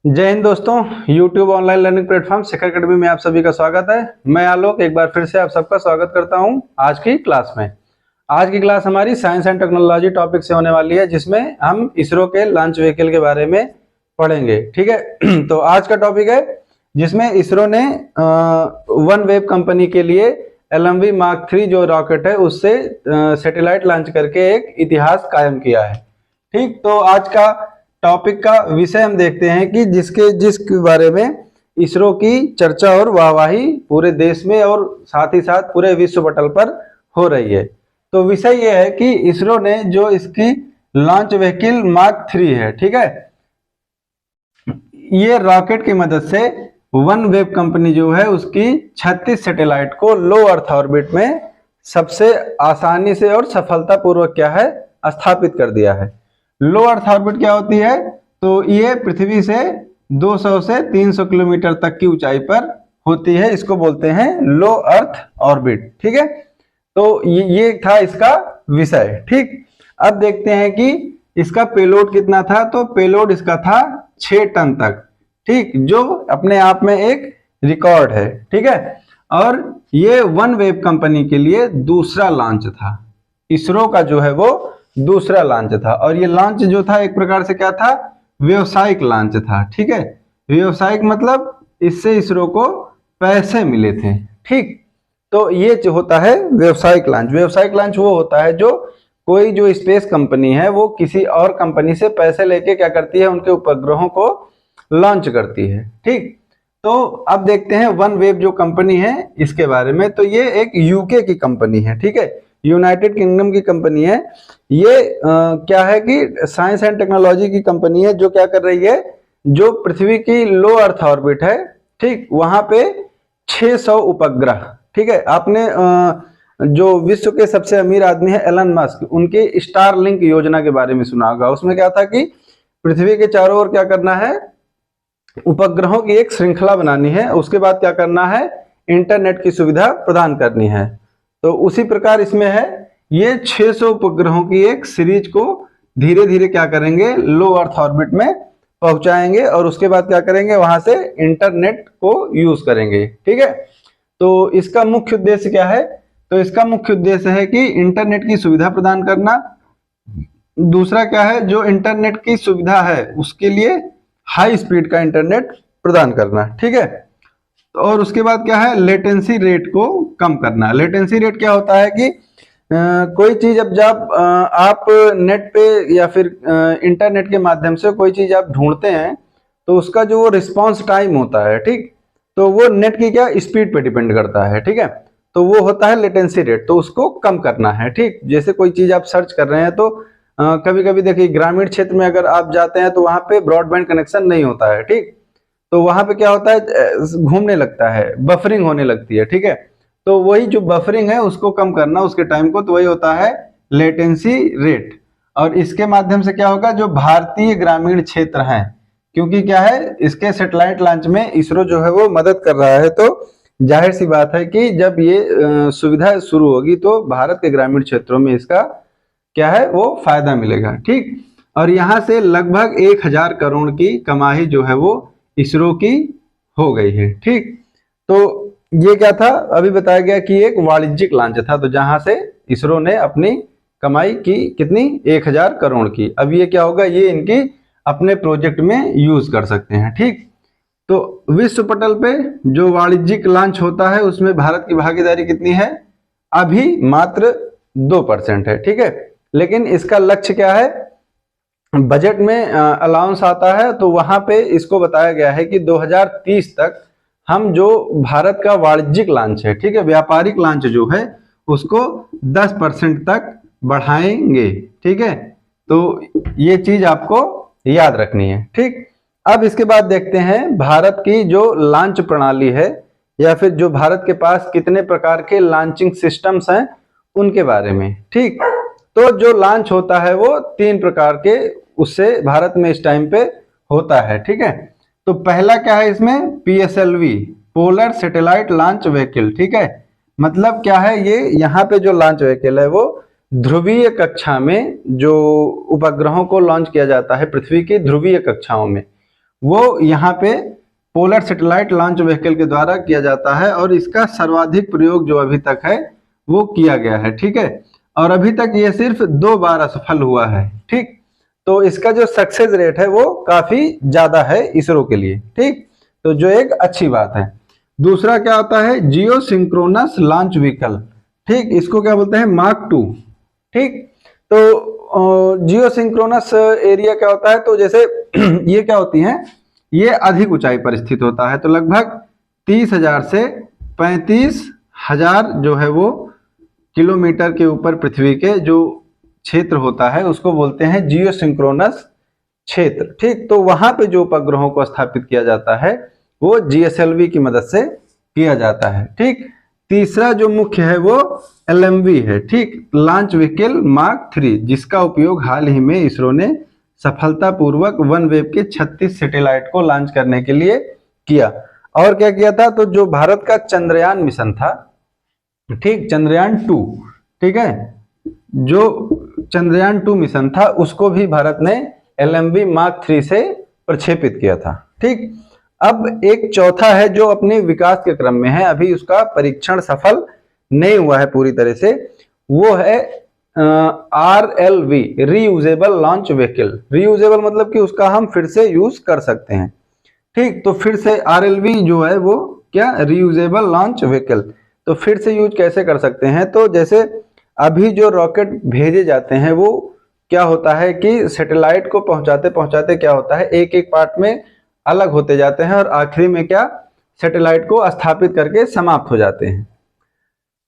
जय हिंद दोस्तों। YouTube online learning platform शिखर academy में आप सभी का स्वागत है। मैं आलोक एक बार फिर से आप सबका स्वागत करता हूं आज की क्लास में। आज की क्लास हमारी साइंस एंड टेक्नोलॉजी टॉपिक से होने वाली है, जिसमें हम इसरो के लॉन्च व्हीकल के बारे में पढ़ेंगे। ठीक है तो आज का टॉपिक है जिसमें इसरो ने वन वेब कंपनी के लिए LMV Mark 3 जो रॉकेट है उससे सैटेलाइट लॉन्च करके एक इतिहास कायम किया है। ठीक, तो आज का टॉपिक का विषय हम देखते हैं कि जिसके बारे में इसरो की चर्चा और वाहवाही पूरे देश में और साथ ही साथ पूरे विश्व पटल पर हो रही है। तो विषय यह है कि इसरो ने जो इसकी लॉन्च व्हीकल मार्क 3 है, ठीक है, ये रॉकेट की मदद से वन वेब कंपनी जो है उसकी 36 सैटेलाइट को लो अर्थ ऑर्बिट में सबसे आसानी से और सफलतापूर्वक क्या है स्थापित कर दिया है। लो अर्थ ऑर्बिट क्या होती है? तो ये पृथ्वी से 200 से 300 किलोमीटर तक की ऊंचाई पर होती है, इसको बोलते हैं लो अर्थ ऑर्बिट। ठीक है, तो ये था इसका विषय। ठीक, अब देखते हैं कि इसका पेलोड कितना था। तो पेलोड इसका था 6 टन तक, ठीक, जो अपने आप में एक रिकॉर्ड है। ठीक है, और ये वन वेब कंपनी के लिए दूसरा लॉन्च था। इसरो का जो है वो दूसरा लॉन्च था, और ये लॉन्च जो था एक प्रकार से क्या था, व्यवसायिक लॉन्च था। ठीक है, व्यवसायिक मतलब इससे इसरो को पैसे मिले थे। ठीक, तो ये जो होता है व्यवसायिक लॉन्च। व्यवसायिक लॉन्च वो होता है जो कोई जो स्पेस कंपनी है वो किसी और कंपनी से पैसे लेके क्या करती है, उनके उपग्रहों को लॉन्च करती है। ठीक, तो अब देखते हैं वन वेब जो कंपनी है इसके बारे में। तो ये एक यूके की कंपनी है, ठीक है, यूनाइटेड किंगडम की कंपनी है। ये क्या है कि साइंस एंड टेक्नोलॉजी की कंपनी है, जो क्या कर रही है, जो पृथ्वी की लो अर्थ ऑर्बिट है, ठीक, वहां पे 600 उपग्रह, ठीक है, आपने जो विश्व के सबसे अमीर आदमी है एलन मस्क, उनके स्टारलिंक योजना के बारे में सुना होगा। उसमें क्या था कि पृथ्वी के चारों ओर क्या करना है, उपग्रहों की एक श्रृंखला बनानी है, उसके बाद क्या करना है, इंटरनेट की सुविधा प्रदान करनी है। तो उसी प्रकार इसमें है, ये 600 उपग्रहों की एक सीरीज को धीरे धीरे क्या करेंगे, लो अर्थ ऑर्बिट में पहुंचाएंगे, और उसके बाद क्या करेंगे, वहां से इंटरनेट को यूज करेंगे। ठीक है, तो इसका मुख्य उद्देश्य क्या है? तो इसका मुख्य उद्देश्य है कि इंटरनेट की सुविधा प्रदान करना। दूसरा क्या है, जो इंटरनेट की सुविधा है उसके लिए हाई स्पीड का इंटरनेट प्रदान करना। ठीक है, और उसके बाद क्या है, लेटेंसी रेट को कम करना। लेटेंसी रेट क्या होता है कि कोई चीज अब जब आप नेट पे या फिर इंटरनेट के माध्यम से कोई चीज आप ढूंढते हैं, तो उसका जो रिस्पांस टाइम होता है, ठीक, तो वो नेट की क्या स्पीड पे डिपेंड करता है। ठीक है, तो वो होता है लेटेंसी रेट, तो उसको कम करना है। ठीक, जैसे कोई चीज आप सर्च कर रहे हैं, तो कभी कभी देखिए ग्रामीण क्षेत्र में अगर आप जाते हैं तो वहां पे ब्रॉडबैंड कनेक्शन नहीं होता है। ठीक, तो वहां पे क्या होता है, घूमने लगता है, बफरिंग होने लगती है। ठीक है, तो वही जो बफरिंग है उसको कम करना, उसके टाइम को, तो वही होता है लेटेंसी रेट। और इसके माध्यम से क्या होगा, जो भारतीय ग्रामीण क्षेत्र हैं, क्योंकि क्या है, इसके सैटेलाइट लॉन्च में इसरो जो है वो मदद कर रहा है, तो जाहिर सी बात है कि जब ये सुविधा शुरू होगी तो भारत के ग्रामीण क्षेत्रों में इसका क्या है, वो फायदा मिलेगा। ठीक, और यहाँ से लगभग 1000 करोड़ की कमाई जो है वो इसरो की हो गई है। ठीक, तो ये क्या था, अभी बताया गया कि एक वाणिज्यिक लॉन्च था, तो जहां से इसरो ने अपनी कमाई की कितनी, 1000 करोड़ की। अब ये क्या होगा, ये इनकी अपने प्रोजेक्ट में यूज कर सकते हैं। ठीक, तो विश्व पटल पे जो वाणिज्यिक लॉन्च होता है उसमें भारत की भागीदारी कितनी है, अभी मात्र 2% है। ठीक है, लेकिन इसका लक्ष्य क्या है, बजट में अलाउंस आता है, तो वहां पे इसको बताया गया है कि 2030 तक हम जो भारत का वाणिज्यिक लॉन्च है, ठीक है, व्यापारिक लॉन्च जो है उसको 10% तक बढ़ाएंगे। ठीक है, तो ये चीज आपको याद रखनी है। ठीक, अब इसके बाद देखते हैं भारत की जो लॉन्च प्रणाली है, या फिर जो भारत के पास कितने प्रकार के लॉन्चिंग सिस्टम्स हैं उनके बारे में। ठीक, तो जो लॉन्च होता है वो 3 प्रकार के उससे भारत में इस टाइम पे होता है। ठीक है, तो पहला क्या है इसमें, PSLV, polar satellite launch vehicle. ठीक है, मतलब क्या है, ये यहाँ पे जो लॉन्च व्हीकल है वो ध्रुवीय कक्षा में जो उपग्रहों को लॉन्च किया जाता है पृथ्वी की ध्रुवीय कक्षाओं में, वो यहाँ पे पोलर सैटेलाइट लॉन्च व्हीकल के द्वारा किया जाता है और इसका सर्वाधिक प्रयोग जो अभी तक है वो किया गया है। ठीक है, और अभी तक ये सिर्फ 2 बार असफल हुआ है। ठीक, तो इसका जो सक्सेस रेट है वो काफी ज्यादा है इसरो के लिए। ठीक, तो जो एक अच्छी बात है। दूसरा क्या होता है, जियो सिंक्रोनस लॉन्च व्हीकल। ठीक, इसको क्या बोलते हैं, मार्क 2। ठीक, तो जियो सिंक्रोनस एरिया क्या होता है, तो जैसे ये क्या होती हैं, ये अधिक ऊंचाई पर स्थित होता है, तो लगभग 30,000 से 35,000 जो है वो किलोमीटर के ऊपर पृथ्वी के जो क्षेत्र होता है उसको बोलते हैं जियो सिंक्रोनस क्षेत्र। ठीक, तो वहां पे जो उपग्रहों को स्थापित किया जाता है वो GSLV की मदद से किया जाता है। ठीक, तीसरा जो मुख्य है वो LMV है। ठीक, लॉन्च व्हीकल मार्क 3, जिसका उपयोग हाल ही में इसरो ने सफलतापूर्वक OneWeb के 36 सैटेलाइट को लॉन्च करने के लिए किया। और क्या किया था, तो जो भारत का चंद्रयान मिशन था, ठीक, चंद्रयान 2, ठीक है, जो चंद्रयान 2 मिशन था उसको भी भारत ने LMV मार्क 3 से प्रक्षेपित किया था। ठीक, अब एक चौथा है जो अपने विकास के क्रम में है, अभी उसका परीक्षण सफल नहीं हुआ है पूरी तरह से, वो है RLV, reusable launch vehicle. Reusable मतलब कि उसका हम फिर से यूज कर सकते हैं। ठीक, तो फिर से RLV जो है वो क्या, रीयूजेबल लॉन्च व्हीकल। तो फिर से यूज कैसे कर सकते हैं, तो जैसे अभी जो रॉकेट भेजे जाते हैं वो क्या होता है कि सैटेलाइट को पहुंचाते पहुंचाते क्या होता है, एक एक पार्ट में अलग होते जाते हैं और आखिरी में क्या, सैटेलाइट को स्थापित करके समाप्त हो जाते हैं।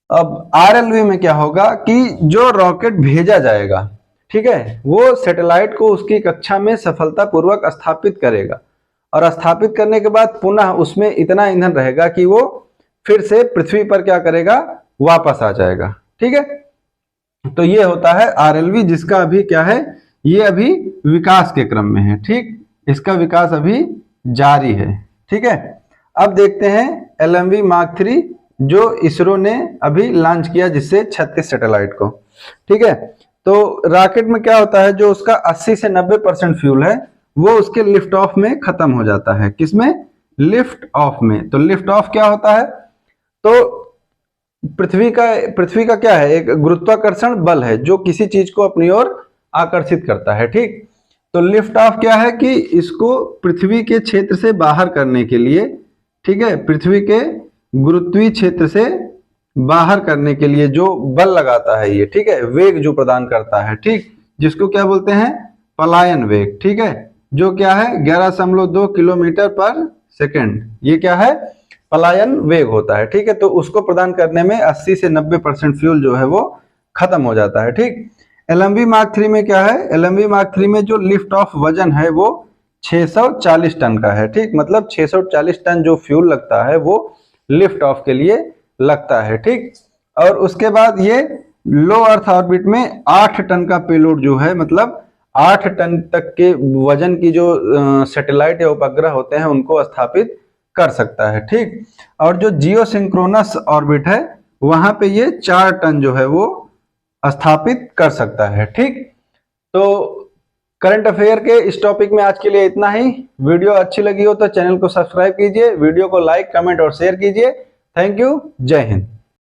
अब RLV में क्या होगा कि जो रॉकेट भेजा जाएगा, ठीक है, वो सैटेलाइट को उसकी कक्षा में सफलतापूर्वक स्थापित करेगा और स्थापित करने के बाद पुनः उसमें इतना ईंधन रहेगा कि वो फिर से पृथ्वी पर क्या करेगा, वापस आ जाएगा। ठीक है, तो ये होता है RLV, जिसका अभी क्या है, ये अभी विकास के क्रम में है। ठीक, इसका विकास अभी जारी है। ठीक है, अब देखते हैं LMV मार्क 3 जो इसरो ने अभी लॉन्च किया, जिससे 36 सैटेलाइट को। ठीक है, तो रॉकेट में क्या होता है, जो उसका 80 से 90% फ्यूल है वो उसके लिफ्ट ऑफ में खत्म हो जाता है। किसमें, लिफ्ट ऑफ में। तो लिफ्ट ऑफ क्या होता है, तो पृथ्वी का क्या है, एक गुरुत्वाकर्षण बल है जो किसी चीज को अपनी ओर आकर्षित करता है। ठीक, तो लिफ्ट ऑफ क्या है कि इसको पृथ्वी के क्षेत्र से बाहर करने के लिए, ठीक है, पृथ्वी के गुरुत्वीय क्षेत्र से बाहर करने के लिए जो बल लगाता है ये, ठीक है, वेग जो प्रदान करता है, ठीक, जिसको क्या बोलते हैं, पलायन वेग। ठीक है, जो क्या है 11.2 किलोमीटर पर सेकेंड, ये क्या है, पलायन वेग होता है। ठीक है, तो उसको प्रदान करने में 80 से 90% फ्यूल जो है वो खत्म हो जाता है। ठीक, LMV मार्क 3 में क्या है, LMV मार्क 3 में जो लिफ्ट ऑफ वजन है वो 640 टन का है। ठीक, मतलब 640 टन जो फ्यूल लगता है वो लिफ्ट ऑफ के लिए लगता है। ठीक, और उसके बाद ये लो अर्थ ऑर्बिट में 8 टन का पेलोड जो है, मतलब 8 टन तक के वजन की जो सैटेलाइट या उपग्रह होते हैं उनको स्थापित कर सकता है। ठीक, और जो जियो सिंक्रोनस ऑर्बिट है वहां पे ये 4 टन जो है वो स्थापित कर सकता है। ठीक, तो करंट अफेयर के इस टॉपिक में आज के लिए इतना ही। वीडियो अच्छी लगी हो तो चैनल को सब्सक्राइब कीजिए, वीडियो को लाइक, कमेंट और शेयर कीजिए। थैंक यू, जय हिंद।